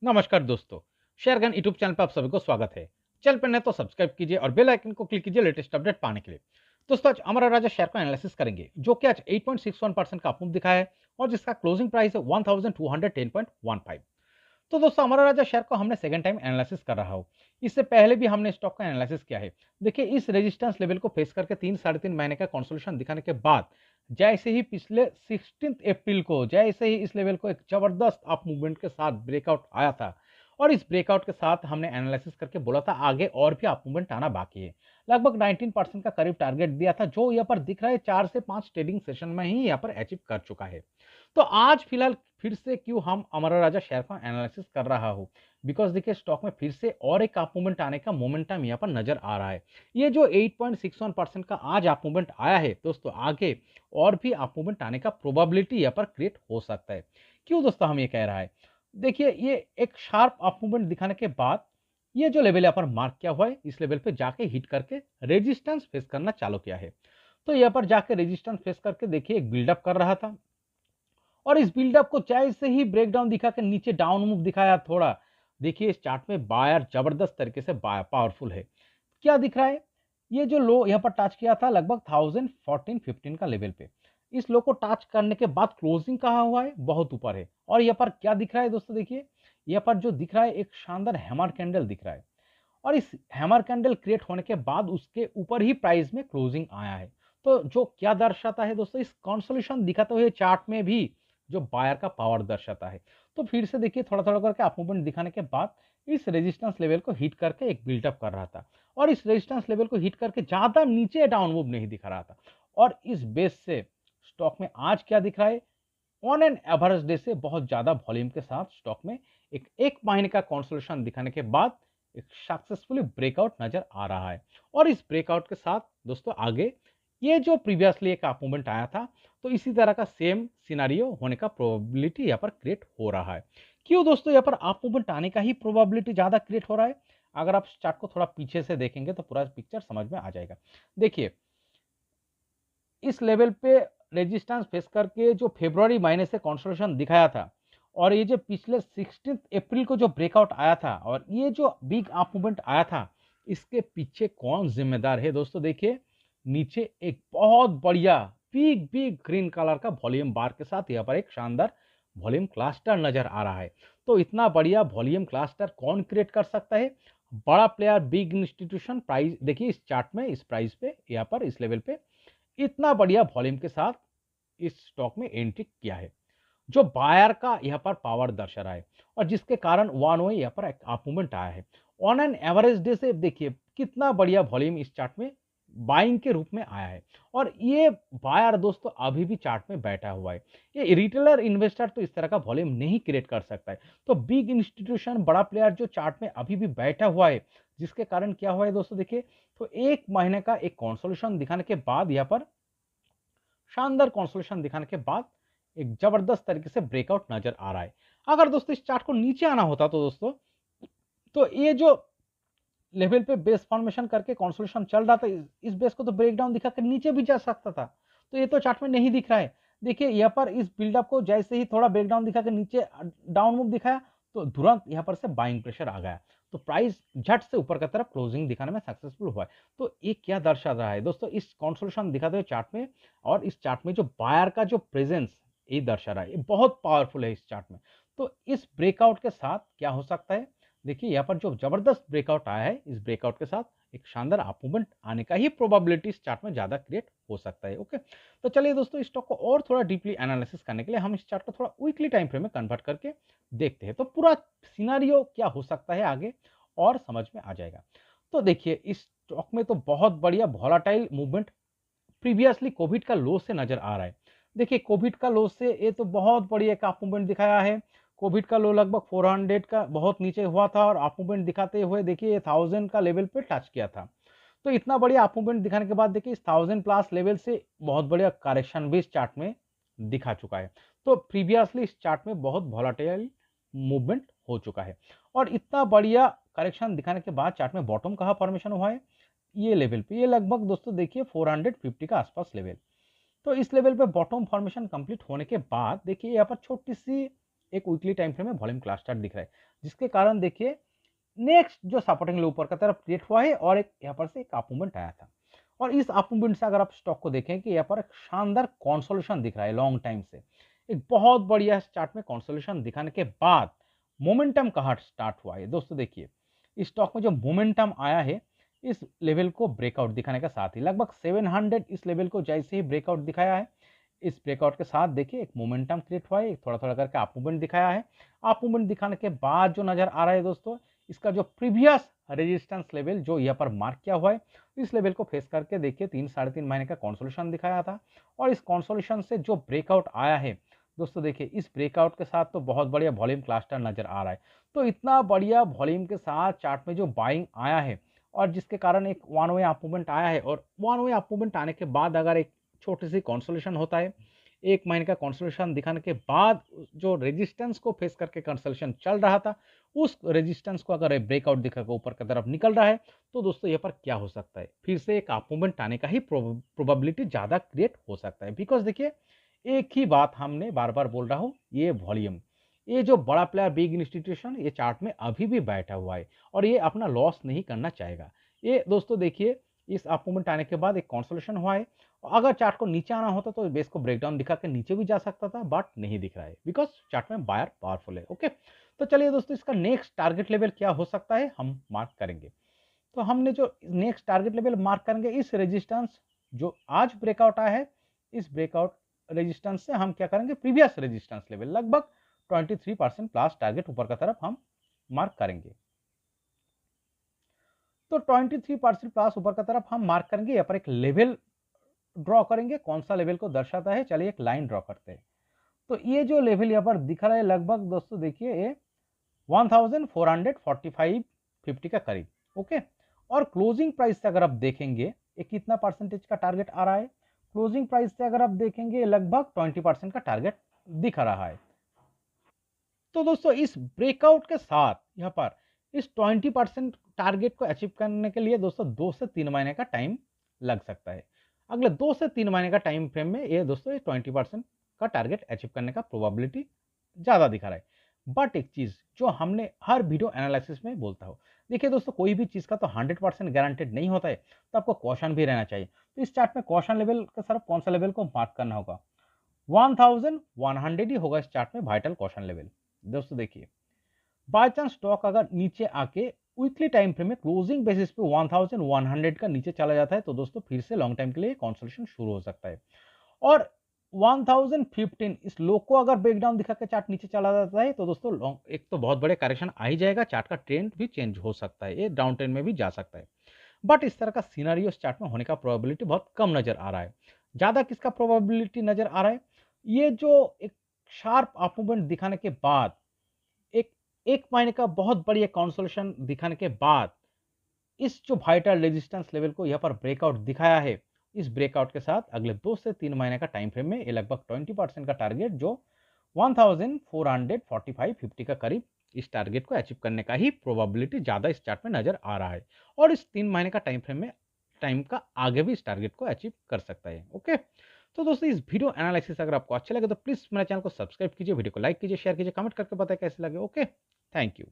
नमस्कार दोस्तों, शेयरगन YouTube channel पर आप सभी को स्वागत है। चैनल पर नए तो सब्सक्राइब कीजिए और बेल आइकन को क्लिक कीजिए लेटेस्ट अपडेट पाने के लिए। दोस्तों आज अमरा राजा शेयर का एनालिसिस करेंगे जो कि आज 8.61% का अपमूव दिखाया है और जिसका क्लोजिंग प्राइस है 1210.15। तो दोस्तों अमरा राजा शेयर को हमने सेकंड टाइम एनालिसिस कर रहा हूँ। इससे पहले भी हमने स्टॉक का एनालिसिस किया है। देखिए इस रेजिस्टेंस लेवल को फेस करके 3-3.5 महीने का कंसोलिडेशन दिखाने के बाद जैसे ही पिछले 16 अप्रैल को जैसे ही इस लेवल को एक जबरदस्त अप मूवमेंट के साथ ब्रेकआउट आया था और इस ब्रेकआउट के साथ हमने एनालिसिस करके बोला था आगे और भी अप मूवमेंट आना बाकी है। लगभग 19% का करीब टारगेट दिया था जो यहाँ पर दिख रहा है 4 से 5 ट्रेडिंग सेशन में ही यहाँ पर अचीव कर चुका है। तो आज फिलहाल फिर से क्यों हम अमरा राजा शेयर का एनालिसिस कर रहा हूं, बिकॉज देखिए स्टॉक में फिर से और एक अप मूवमेंट आने का मोमेंटम यहाँ पर नजर आ रहा है। ये जो 8.61% का आज अप मूवमेंट आया है दोस्तों, आगे और भी अप मूवमेंट आने का प्रोबेबिलिटी यहाँ पर क्रिएट हो सकता है। क्यों दोस्तों हम ये कह रहा है, देखिए ये एक शार्प अप मूवमेंट दिखाने के बाद ये जो लेवल यहाँ पर मार्क किया हुआ है इस लेवल पे जाके हिट करके रेजिस्टेंस फेस करना चालू किया है। तो यहाँ पर जाके रेजिस्टेंस फेस करके देखिए एक बिल्डअप कर रहा था और इस बिल्डअप को जैसे ही ब्रेकडाउन दिखा के नीचे डाउन मूव दिखाया थोड़ा, देखिए इस चार्ट में बायर जबरदस्त तरीके से पावरफुल है। क्या दिख रहा है, ये जो लो यहाँ पर टच किया था लगभग 1014-15 का लेवल पे, इस लो को टच करने के बाद क्लोजिंग कहा हुआ है बहुत ऊपर है। और यहाँ पर क्या दिख रहा है दोस्तों, देखिए यहाँ पर जो दिख रहा है एक शानदार हैमर कैंडल दिख रहा है और इस हैमर कैंडल क्रिएट होने के बाद उसके ऊपर ही प्राइस में क्लोजिंग आया है। तो जो क्या दर्शाता है दोस्तों, इस कंसोलिडेशन दिखाते हुए चार्ट में भी जो बायर का पावर दर्शाता है। तो फिर से देखिए थोड़ा थोड़ा करके अप मूवमेंट दिखाने के बाद इस रेजिस्टेंस लेवल को हिट करके एक बिल्टअप कर रहा था और इस रेजिस्टेंस लेवल को हिट करके ज्यादा नीचे डाउन मूव नहीं दिखा रहा था। और इस बेस से स्टॉक में आज क्या दिख रहा है, ऑन एन एवरेज डे से बहुत ज्यादा वॉल्यूम के साथ स्टॉक में एक महीने का कंसोलिडेशन दिखाने के बाद एक सक्सेसफुली ब्रेकआउट नजर आ रहा है। और इस ब्रेकआउट के साथ दोस्तों आगे ये जो प्रीवियसली एक अप मूवमेंट आया था, तो इसी तरह का सेम सिनारियो होने का प्रोबेबिलिटी यहाँ पर क्रिएट हो रहा है। क्यों दोस्तों यहाँ पर अप मूवमेंट आने का ही प्रोबेबिलिटी ज्यादा क्रिएट हो रहा है, अगर आप चार्ट को थोड़ा पीछे से देखेंगे तो पूरा पिक्चर समझ में आ जाएगा। देखिए इस लेवल पे रेजिस्टेंस फेस करके जो फरवरी महीने से कंसोलिडेशन दिखाया था और ये जो पिछले 16 अप्रैल को जो ब्रेकआउट आया था और ये जो बिग अप मूवमेंट आया था, इसके पीछे कौन जिम्मेदार है दोस्तों, देखिए नीचे एक बहुत बढ़िया बिग बिग ग्रीन कलर का वॉल्यूम बार के साथ यहाँ पर एक शानदार वॉल्यूम क्लस्टर नजर आ रहा है। तो इतना बढ़िया वॉल्यूम क्लस्टर कौन क्रिएट कर सकता है, बड़ा प्लेयर बिग इंस्टीट्यूशन। प्राइस देखिए इस चार्ट में इस प्राइस पे यहाँ पर इस लेवल पे इतना बढ़िया वॉल्यूम के साथ इस स्टॉक में एंट्री किया है, जो बायर का यहाँ पर पावर दर्शा रहा है और जिसके कारण वन वे यहाँ पर एक अप मूवमेंट आया है। ऑन एन एवरेज डे से देखिए कितना बढ़िया वॉल्यूम इस चार्ट में बाइंग के रूप में आया है और ये बायर दोस्तों अभी भी चार्ट में बैठा हुआ है। ये रिटेलर इन्वेस्टर तो इस तरह का वॉल्यूम नहीं क्रिएट कर सकता है, तो बिग इंस्टीट्यूशन बड़ा प्लेयर जो चार्ट में अभी भी बैठा हुआ है, जिसके कारण क्या हुआ है दोस्तों, देखिए तो एक महीने का एक कंसोलिडेशन दिखाने के बाद यहाँ पर शानदार कंसोलिडेशन दिखाने के बाद एक जबरदस्त तरीके से ब्रेकआउट नजर आ रहा है। अगर दोस्तों इस चार्ट को नीचे आना होता तो दोस्तों, तो ये जो लेवल पे बेस फॉर्मेशन करके कंसोलिडेशन चल रहा था, इस बेस को तो ब्रेकडाउन दिखा कर नीचे भी जा सकता था। तो ये तो चार्ट में नहीं दिख रहा है। देखिए यहाँ पर इस बिल्डअप को जैसे ही थोड़ा ब्रेकडाउन दिखा के नीचे डाउन मूव दिखाया तो तुरंत यहाँ पर से बाइंग प्रेशर आ गया, तो प्राइस झट से ऊपर की तरफ क्लोजिंग दिखाने में सक्सेसफुल हुआ है। तो ये क्या दर्शा रहा है दोस्तों, इस कंसोलिडेशन दिखाते हुए चार्ट में और इस चार्ट में जो बायर का जो प्रेजेंस ये दर्शा रहा है, ये बहुत पावरफुल है इस चार्ट में। तो इस ब्रेकआउट के साथ क्या हो सकता है, देखिए यहाँ पर जो जबरदस्त ब्रेकआउट आया है, इस ब्रेकआउट के साथ एक शानदार अप मूवमेंट आने का ही प्रोबेबिलिटी इस चार्ट में ज्यादा क्रिएट हो सकता है। ओके, तो चलिए दोस्तों इस स्टॉक को और थोड़ा डीपली एनालिसिस करने के लिए हम इस चार्ट को थोड़ा वीकली टाइम फ्रेम में कन्वर्ट करके देखते हैं, तो पूरा सिनारियो क्या हो सकता है आगे और समझ में आ जाएगा। तो देखिए इस स्टॉक में तो बहुत बढ़िया वॉलेटाइल मूवमेंट प्रीवियसली कोविड का लो से नजर आ रहा है। देखिए कोविड का लो से ये तो बहुत बढ़िया एक अप मूवमेंट दिखाया है। कोविड का लो लगभग 400 का बहुत नीचे हुआ था और अप मूवमेंट दिखाते हुए देखिए 1000 का लेवल पे टच किया था। तो इतना बढ़िया अप मूवमेंट दिखाने के बाद देखिए इस 1000+ लेवल से बहुत बढ़िया करेक्शन भी इस चार्ट में दिखा चुका है। तो प्रीवियसली इस चार्ट में बहुत वॉलेटाइल मूवमेंट हो चुका है और इतना बढ़िया करेक्शन दिखाने के बाद चार्ट में बॉटम कहाँ फॉर्मेशन हुआ है, ये लेवल पे, ये लगभग दोस्तों देखिए 450 का आसपास लेवल। तो इस लेवल पे बॉटम फॉर्मेशन कंप्लीट होने के बाद देखिए यहाँ पर छोटी सी एक वीकली टाइम फ्रेम में वॉल्यूम क्लस्टर दिख रहा है, जिसके कारण देखिए नेक्स्ट जो सपोर्टिंग लो ऊपर का तरफ क्रिएट हुआ है और एक यहाँ पर से एक अप मूवमेंट आया था। और इस अप मूवमेंट से अगर आप स्टॉक को देखें कि यहाँ पर एक शानदार कंसोलिडेशन दिख रहा है लॉन्ग टाइम से, एक बहुत बढ़िया चार्ट में कंसोलिडेशन दिखाने के बाद मोमेंटम कहाँ स्टार्ट हुआ है दोस्तों। देखिए इस स्टॉक में जो मोमेंटम आया है इस लेवल को ब्रेकआउट दिखाने के साथ ही, लगभग 700 इस लेवल को जैसे ही ब्रेकआउट दिखाया है, इस ब्रेकआउट के साथ देखिए एक मोमेंटम क्रिएट हुआ है, थोड़ा थोड़ा करके अप मूवमेंट दिखाया है। अप मूवमेंट दिखाने के बाद जो नजर आ रहा है दोस्तों, इसका जो प्रीवियस रेजिस्टेंस लेवल जो यहाँ पर मार्क किया हुआ है, इस लेवल को फेस करके देखिए 3-3.5 महीने का कंसोलिडेशन दिखाया था। और इस कंसोलिडेशन से जो ब्रेकआउट आया है दोस्तों, देखिए इस ब्रेकआउट के साथ तो बहुत बढ़िया वॉल्यूम क्लस्टर नजर आ रहा है। तो इतना बढ़िया वॉल्यूम के साथ चार्ट में जो बाइंग आया है और जिसके कारण एक वन वे अप मूवमेंट आया है, और वन वे अप मूवमेंट आने के बाद अगर एक छोटी सी कंसोलिडेशन होता है, 1 महीने का कंसोलिडेशन दिखाने के बाद जो रेजिस्टेंस को फेस करके कंसोलिडेशन चल रहा था, उस रेजिस्टेंस को अगर ब्रेकआउट दिखाकर ऊपर की तरफ निकल रहा है, तो दोस्तों यहाँ पर क्या हो सकता है, फिर से एक अप मूवमेंट आने का ही प्रोबेबिलिटी ज्यादा क्रिएट हो सकता है। बिकॉज देखिए एक ही बात हमने बार बार बोल रहा हूँ, ये वॉल्यूम, ये जो बड़ा प्लेयर बिग इंस्टीट्यूशन ये चार्ट में अभी भी बैठा हुआ है और ये अपना लॉस नहीं करना चाहेगा। ये दोस्तों देखिए इस अप मूवमेंट आने के बाद एक कंसोलिडेशन हुआ है, अगर चार्ट को नीचे आना होता तो बेस को ब्रेकडाउन दिखा के नीचे भी जा सकता था, बट नहीं दिख रहा है बिकॉज चार्ट में बायर पावरफुल है। ओके, तो चलिए दोस्तों इसका नेक्स्ट टारगेट लेवल क्या हो सकता है हम मार्क करेंगे। तो हमने जो नेक्स्ट टारगेट लेवल मार्क करेंगे, इस रेजिस्टेंस जो आज ब्रेकआउट आया है, इस ब्रेकआउट रेजिस्टेंस से हम क्या करेंगे, प्रीवियस रेजिस्टेंस लेवल लगभग 23% प्लस टारगेट ऊपर का तरफ हम मार्क करेंगे। तो 23% प्लस ऊपर का तरफ हम मार्क करेंगे, यहाँ पर एक लेवल ड्रॉ करेंगे, कौन सा लेवल को दर्शाता है, चलिए एक लाइन ड्रॉ करते हैं। तो ये जो लेवल यहाँ पर दिख रहा है लगभग दोस्तों देखिए ये 1445.50 का करीब। ओके, और क्लोजिंग प्राइस से अगर आप देखेंगे ये कितना परसेंटेज का टारगेट आ रहा है, क्लोजिंग प्राइस से अगर आप देखेंगे लगभग 20% का टारगेट दिख रहा है। तो दोस्तों इस ब्रेकआउट के साथ यहाँ पर इस 20% टारगेट को अचीव करने के लिए दोस्तों 2 से 3 महीने का टाइम लग सकता है। अगले 2 से 3 महीने का टाइम फ्रेम में ये दोस्तों 20% का टारगेट अचीव करने का प्रोबेबिलिटी ज्यादा दिखा रहा है। बट एक चीज जो हमने हर वीडियो एनालिसिस में बोलता हूँ, देखिए दोस्तों कोई भी चीज का तो 100% गारंटेड नहीं होता है, तो आपको कॉशन भी रहना चाहिए। तो इस चार्ट में कॉशन लेवल के तरफ कौन सा लेवल को मार्क करना होगा, 1100 ही होगा इस चार्ट में वाइटल कॉशन लेवल। दोस्तों देखिए बाय चांस स्टॉक अगर नीचे आके वीकली टाइम फ्रेम में क्लोजिंग बेसिस पे 1100 का नीचे चला जाता है, तो दोस्तों फिर से लॉन्ग टाइम के लिए कंसोलिडेशन शुरू हो सकता है। और 1015 इस लो को अगर ब्रेकडाउन दिखा के चार्ट नीचे चला जाता है, तो दोस्तों लॉन्ग एक तो बहुत बड़े करेक्शन आ ही जाएगा, चार्ट का ट्रेंड भी चेंज हो सकता है, ये डाउन ट्रेंड में भी जा सकता है। बट इस तरह का सिनेरियो इस चार्ट में होने का प्रोबेबिलिटी बहुत कम नजर आ रहा है। ज्यादा किसका प्रोबेबिलिटी नजर आ रहा है, ये जो एक शार्प अप मूवमेंट दिखाने के बाद एक 1 महीने का बहुत बड़ी कंसोलिडेशन दिखाने के बाद इस जो वाइटल रेजिस्टेंस लेवल को यहाँ पर ब्रेकआउट दिखाया है, इस ब्रेकआउट के साथ अगले 2 से 3 महीने का टाइम फ्रेम में ये लगभग 20% का टारगेट जो 1445.50 का करीब, इस टारगेट को अचीव करने का ही प्रोबेबिलिटी ज्यादा इस चार्ट में नजर आ रहा है। और इस 3 महीने का टाइम फ्रेम में टाइम का आगे भी इस टारगेट को अचीव कर सकता है। ओके, तो दोस्तों इस वीडियो एनालिसिस अगर आपको अच्छा लगे तो प्लीज मेरे चैनल को सब्सक्राइब कीजिए, वीडियो को लाइक कीजिए, शेयर कीजिए, कमेंट करके बताएं कैसे लगे। Okay, thank you.